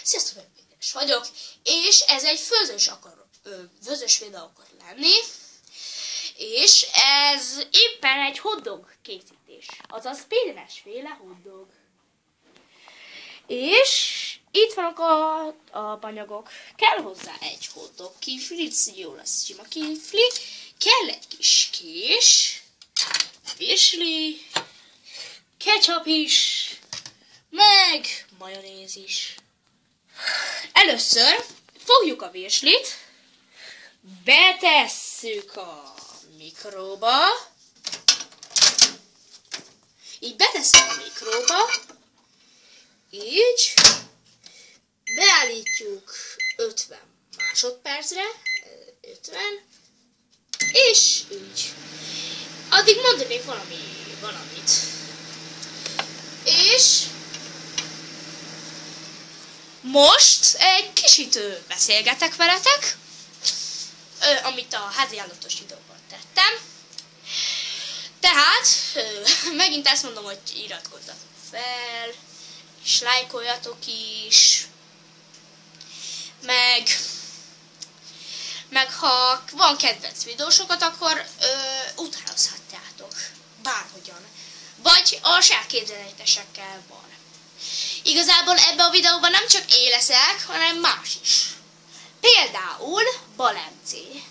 Sziasztok, én Péteres vagyok, és ez egy főzős videó akar lenni, és ez éppen egy hotdog készítés, azaz Péteres féle hotdog. És itt vannak a alapanyagok. Kell hozzá egy hotdog kifli, jó lesz sima kifli, kell egy kis kés, virsli, ketchup is, meg majonéz is. Először fogjuk a virslit, betesszük a mikróba, így betesszük a mikróba, így beállítjuk 50 másodpercre, 50, és így. Addig mondanék valamit. És most egy kicsit beszélgetek veletek, amit a házi állatos videóban tettem. Tehát megint ezt mondom, hogy iratkozzatok fel, és lájkoljatok is, meg ha van kedvenc videósokat, akkor utánozhatjátok bárhogyan. Vagy a saját képzeletesekkel van. Igazából ebben a videóban nem csak én leszek, hanem más is. Például Balemcé.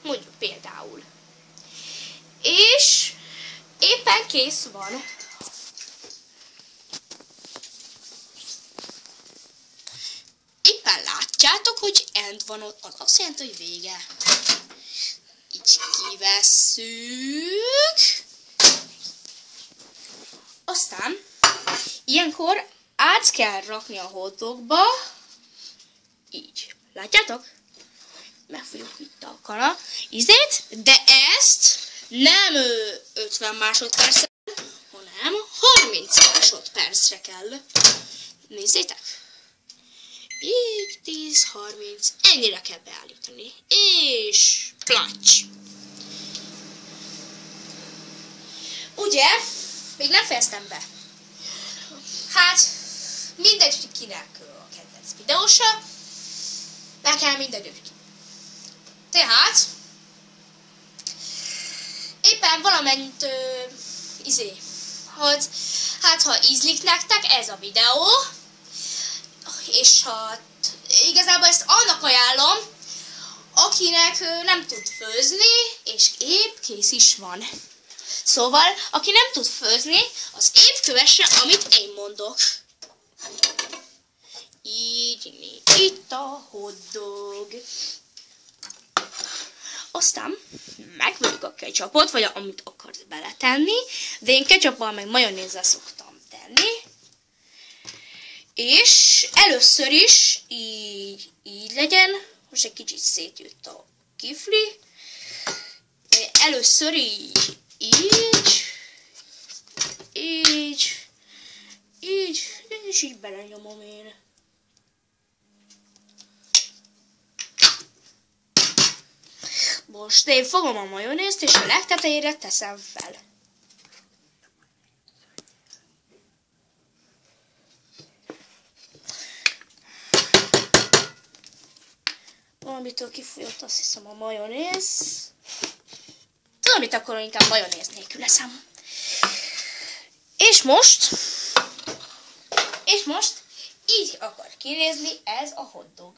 Mondjuk például. És éppen kész van. Éppen látjátok, hogy end van ott, az azt jelenti, hogy vége. Így kivesszük. Aztán ilyenkor át kell rakni a hotdogba. Így. Látjátok? Megfogjuk itt a kana ízét, de ezt nem 50 másodpercre, hanem 30 másodpercre kell. Nézzétek! Így 10-30, ennyire kell beállítani. És placs! Ugye? Még nem fejeztem be. Hát, mindegy, hogy kinek a kedvenc videósa. Nekem mindegy. Tehát, éppen valamennyit ha ízlik nektek ez a videó, és igazából ezt annak ajánlom, akinek nem tud főzni, és épp kész is van. Szóval, aki nem tud főzni, az épp kövesse, amit én mondok. Így, itt a hotdog. Aztán megvegyük a ketchupot, vagy amit akarsz beletenni, de én ketchuppal meg majonézzel szoktam tenni. És először is így legyen, most egy kicsit szétjött a kifli. Először így, és így belenyomom én. Most én fogom a majonézt, és a legtetejére teszem fel. Valamitől kifolyott, azt hiszem, a majonéz. Tudom, mit akkor inkább majonéz nélkül leszem. És most így akar kinézni ez a hotdog.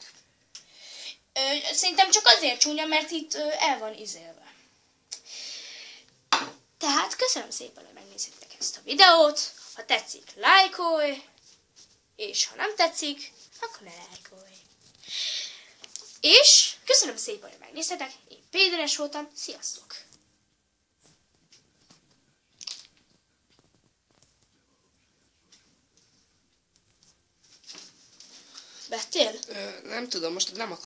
Szerintem csak azért csúnya, mert itt el van izélve. Tehát köszönöm szépen, hogy megnéztétek ezt a videót. Ha tetszik, lájkolj, és ha nem tetszik, akkor ne lájkolj. És köszönöm szépen, hogy megnéztetek. Én Péteres voltam. Sziasztok! Vettél? Nem tudom, most nem akarok.